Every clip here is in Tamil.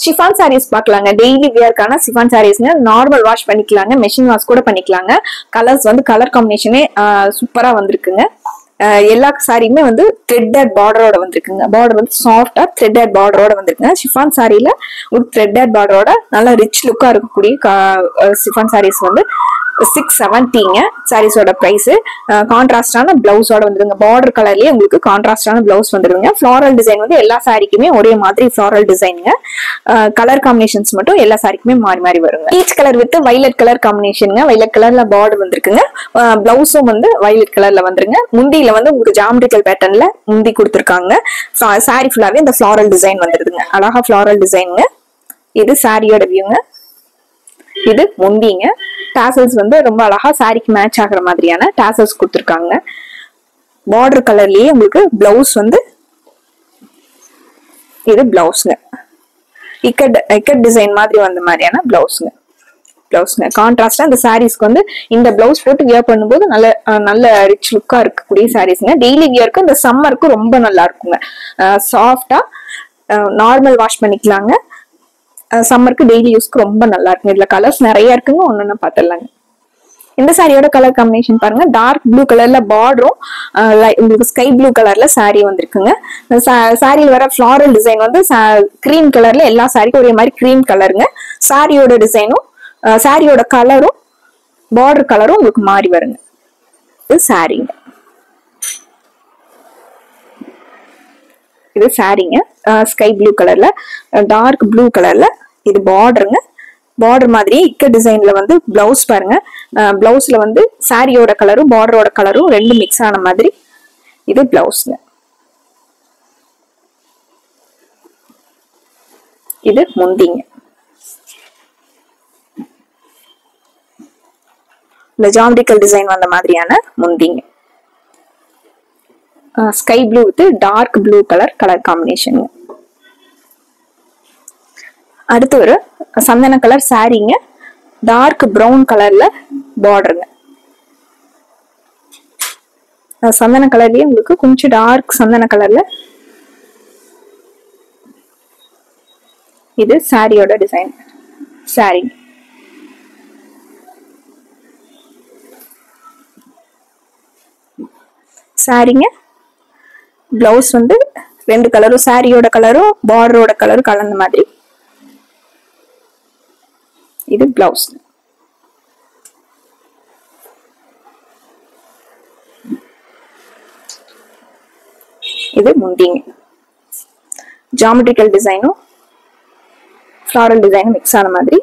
ஷிஃபான் சாரீஸ் பார்க்கலாங்க. டெய்லி வியர்க்கான ஷிஃபான் சாரீஸ்ங்க. நார்மல் வாஷ் பண்ணிக்கலாங்க, மெஷின் வாஷ் கூட பண்ணிக்கலாங்க. கலர்ஸ் வந்து கலர் காம்பினேஷனே சூப்பரா வந்திருக்குங்க. எல்லா சாரியுமே வந்து த்ரெட்டட் பார்டரோட வந்திருக்குங்க. பார்டர் வந்து சாஃப்டா த்ரெட்டட் பார்டரோட வந்திருக்குங்க. ஷிஃபான் சாரியில ஒரு த்ரெட்டட் பார்டரோட நல்ல ரிச் லுக்கா இருக்கக்கூடிய ஷிஃபான் சாரீஸ் வந்து 670ங்க சாரீஸோட பிரைஸ். கான்ட்ராஸ்டான பிளவுஸோட வந்துருங்க. பார்டர் கலர்லயே உங்களுக்கு கான்ட்ராஸ்டான பிளவுஸ் வந்துருங்க. ஃபிளாரல் டிசைன் வந்து எல்லா சாரிக்குமே ஒரே மாதிரி ஃபிளாரல் டிசைனுங்க. கலர் காம்பினேஷன்ஸ் மட்டும் எல்லா சாரிக்குமே மாறி மாறி வருங்க. Peach colour with violet colour காம்பினேஷனுங்க. வைலட் கலர்ல பார்டர் வந்திருக்குங்க. பிளவுஸும் வந்து வைலட் கலர்ல வந்துருங்க. முந்தியில வந்து உங்களுக்கு ஜாமெட்ரிக்கல் பேட்டர்ன்ல முந்தி கொடுத்துருக்காங்க. சாரி ஃபுல்லாவே இந்த ஃபிளாரல் டிசைன் வந்துருதுங்க. அழகா ஃபிளாரல் டிசைனுங்க. இது சாரியோட வியூங்க. இது முந்திங்க. டாசல்ஸ் வந்து ரொம்ப அழகா சாரிக்கு மேட்ச் ஆகுற மாதிரியான டாசல்ஸ் கொடுத்துருக்காங்க. பார்டர் கலர்லயே உங்களுக்கு பிளவுஸ் வந்து இது பிளவுஸ்ங்க. இக்கட் டிசைன் மாதிரி வந்த மாதிரியான பிளவுஸ்ங்க. கான்ட்ராஸ்டா இந்த சாரீஸ்க்கு வந்து இந்த பிளவுஸ் போட்டு வியர் பண்ணும்போது நல்ல ரிச் லுக்கா இருக்கக்கூடிய சாரீஸ்ங்க. டெய்லி வியர்க்கு இந்த சம்மருக்கு ரொம்ப நல்லா இருக்குங்க. சாஃப்டா நார்மல் வாஷ் பண்ணிக்கலாங்க. சம்மருக்கு டெய்லி யூஸ்க்கு ரொம்ப நல்லா இருக்குங்க. இதுல கலர்ஸ் நிறைய இருக்குங்க. ஒன்னொன்னு பாத்துடலாங்க. இந்த சாரியோட கலர் காம்பினேஷன் பாருங்க. டார்க் ப்ளூ கலர்ல பார்டரும் உங்களுக்கு ஸ்கை ப்ளூ கலர்ல சாரி வந்திருக்குங்க. சாரியில வர ஃபிளாரல் டிசைன் வந்து கிரீம் கலர்ல எல்லா சாரிக்கும் ஒரே மாதிரி கிரீம் கலருங்க. சாரியோட டிசைனும் சாரியோட கலரும் பார்டர் கலரும் உங்களுக்கு மாறி வருங்க. இது சாரிங்க. இது சாரிங்க. ஸ்கை ப்ளூ கலர்ல டார்க் ப்ளூ கலர்ல இது பார்டருங்க. பார்டர் மாதிரியே இக்க டிசைன்ல வந்து பிளவுஸ் பாருங்க. பிளவுஸ்ல வந்து சாரியோட கலரும் பார்டரோட கலரும் ரெண்டு மிக்ஸ் ஆன மாதிரி இது பிளவுஸ்ங்க. இது முந்திங்க. இந்த ஜாமெட்ரிக்கல் டிசைன் வந்த மாதிரியான முந்திங்க. Sky blue with dark blue colour combination. அடுத்து ஒரு சந்தன கலர் சாரிங்க. டார்க் பிரவுன் கலர்ல பார்டருங்க. சந்தன கலர்லயே உங்களுக்கு கொஞ்சம் டார்க் சந்தன கலர்ல இது சாரியோட டிசைன். சாரி சாரிங்க. பிளவுஸ் வந்து ரெண்டு கலரும் சாரியோட கலரும் பார்டரோட கலரும் கலந்த மாதிரி இது பிளவுஸ். இது முந்திங்க. ஜாமெட்ரிக்கல் டிசைனும் ஃபிளாரல் டிசைனும் மிக்ஸ் ஆன மாதிரி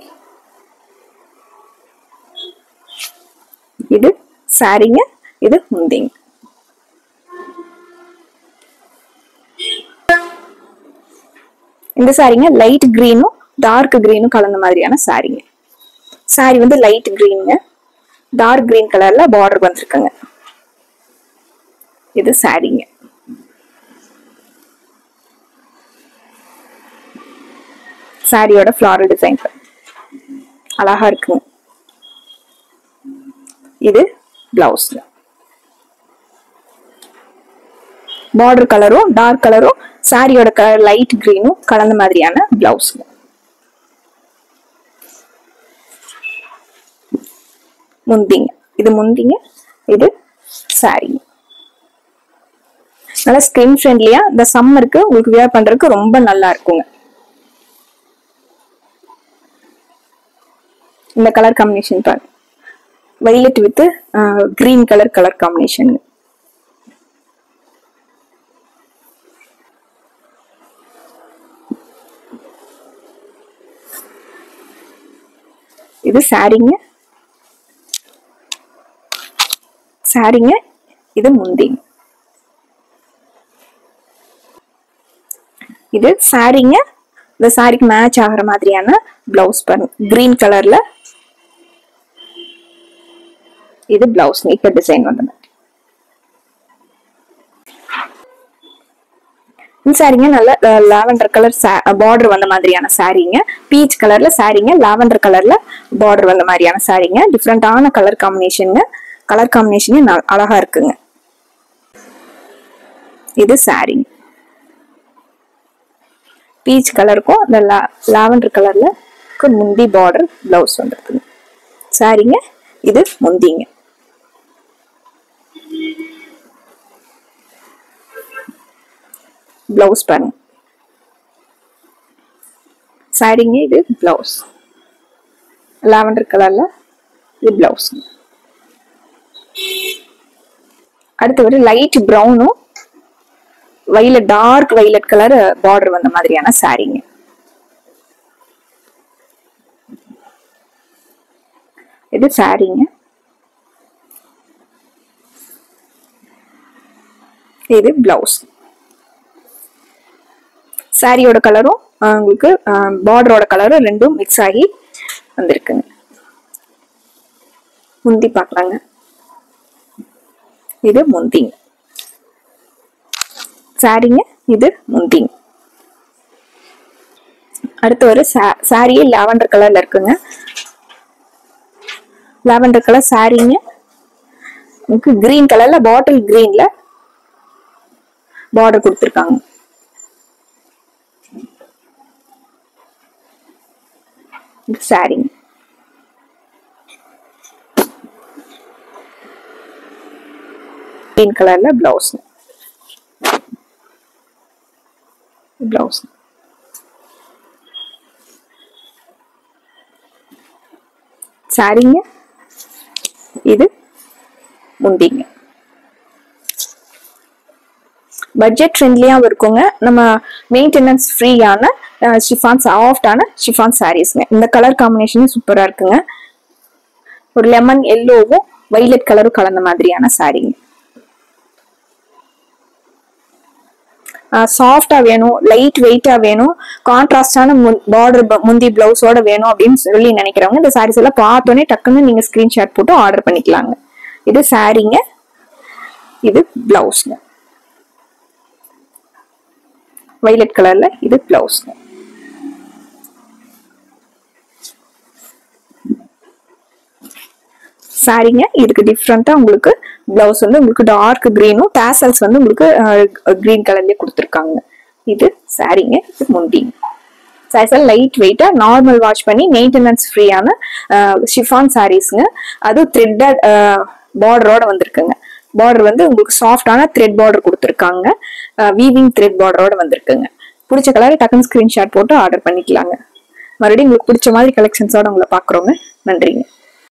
இது சாரிங்க. இது முந்திங்க. இந்த சாரிங்க லைட் கிரீனும் டார்க் கிரீனும் கலந்த மாதிரியான சாரிங்க. சாரி வந்து லைட் கிரீனுங்க. டார்க் கிரீன் கலர்ல பார்டர் வந்திருக்குங்க. இது சாரிங்க. சாரியோட ஃபிளாரல் டிசைன் அழகா இருக்குங்க. இது பிளவுஸ். பார்டர் கலரும் டார்க் கலரும் சாரியோட கலர் லைட் கிரீனும் கலந்த மாதிரியான பிளவுஸ். முந்திங்க. இது முந்திங்க. இது சாரி. நல்லா ஸ்கின் ஃப்ரெண்ட்லியா இந்த சம்மருக்கு உங்களுக்கு வியர் பண்றதுக்கு ரொம்ப நல்லா இருக்குங்க. இந்த கலர் காம்பினேஷன் பாருங்க. Violet with green colour combination. இது சாரிங்க. சாரிங்க. இது முந்திங்க. இது சாரிங்க. இந்த சாரிக்கு மேட்ச் ஆகிற மாதிரியான பிளவுஸ் பாருங்க. கிரீன் கலர்ல இது பிளவுஸ் நீக்க டிசைன் வந்த மாதிரி. இந்த சாரிங்க நல்ல லாவெண்டர் கலர் பார்டர் வந்த மாதிரியான சாரிங்க. பீச் கலர்ல சாரிங்க. லாவெண்டர் கலர்ல பார்டர் வந்த மாதிரியான சாரிங்க. டிஃப்ரெண்டான கலர் காம்பினேஷனுங்க. கலர் காம்பினேஷன் அழகா இருக்குங்க. இது சாரி. பீச் கலருக்கும் இந்த லாவெண்டர் கலர்ல முந்தி பார்டர் பிளவுஸ் வந்துருக்குங்க. சாரிங்க இது முந்திங்க. பிளவுஸ் பாருங்க. சாரிங்க இது பிளவுஸ் லாவெண்டர் கலர்ல இது பிளவுஸ். அடுத்து ஒரு லைட் பிரவுனும் violet dark violet colour border வந்த மாதிரியான சாரிங்க. இது சாரிங்க. இது பிளவுஸ். சாரியோட கலரும் உங்களுக்கு பார்டரோட கலரும் ரெண்டும் மிக்ஸ் ஆகி வந்திருக்குங்க. முந்தி பார்க்கலாங்க. இது முந்திங்க. சாரிங்க இது முந்திங்க. அடுத்து ஒரு சாரியே லாவெண்டர் கலர்ல இருக்குங்க. லாவெண்டர் கலர் சாரிங்க. உங்களுக்கு கிரீன் கலர்ல பாட்டில் கிரீன்ல பார்டர் கொடுத்துருக்காங்க. சாரிங்க. கிரீன் கலர்ல பிளவுஸ். பிளவுஸ் சாரிங்க. இது முந்திங்க. பட்ஜெட் ஃப்ரெண்ட்லியாவும் இருக்குங்க. நம்ம மெயின்டெனன்ஸ் ஃப்ரீயான ஷிஃபான் சாஃப்டான ஷிஃபான் சாரீஸ்ங்க. இந்த கலர் காம்பினேஷனும் சூப்பரா இருக்குங்க. ஒரு லெமன் எல்லோவும் வைலட் கலரும் கலந்த மாதிரியான சாரீங்க. சாஃப்டா வேணும், லைட் வெயிட்டா வேணும், கான்ட்ராஸ்டான பார்டர் முந்தி பிளவுஸோட வேணும் அப்படின்னு சொல்லி நினைக்கிறவங்க இந்த சாரீஸ் எல்லாம் பார்த்தோன்னே டக்குன்னு நீங்க ஸ்கிரீன்ஷாட் போட்டு ஆர்டர் பண்ணிக்கலாங்க. இது சாரீங்க. இது பிளவுஸ்ங்க. வைலட் கலர்ல இது பிளவுஸ்ங்க. சாரிங்க. இதுக்கு டிஃப்ரெண்டா உங்களுக்கு பிளவுஸ் வந்து உங்களுக்கு டார்க் கிரீனும் டாசல்ஸ் வந்து உங்களுக்கு கிரீன் கலர்லயே கொடுத்துருக்காங்க. இது சாரிங்க. இது முந்திங்க. சாரீஸ் லைட் வெயிட்டா நார்மல் வாஷ் பண்ணி மெயின்டெனன்ஸ் ஃப்ரீயான ஷிஃபான் சாரீஸ்ங்க. அது த்ரெட்டட் பார்டரோட வந்திருக்குங்க. பார்டர் வந்து உங்களுக்கு சாஃப்டான த்ரெட் பார்டர் கொடுத்துருக்காங்க. வீவிங் த்ரெட் பார்டரோட வந்திருக்குங்க. பிடிச்ச கலரை டக்குன்னு ஸ்கிரீன்ஷாட் போட்டு ஆர்டர் பண்ணிக்கலாங்க. மறுபடியும் உங்களுக்கு பிடிச்ச மாதிரி கலெக்ஷன்ஸோட உங்களை பாக்குறோங்க. நன்றிங்க.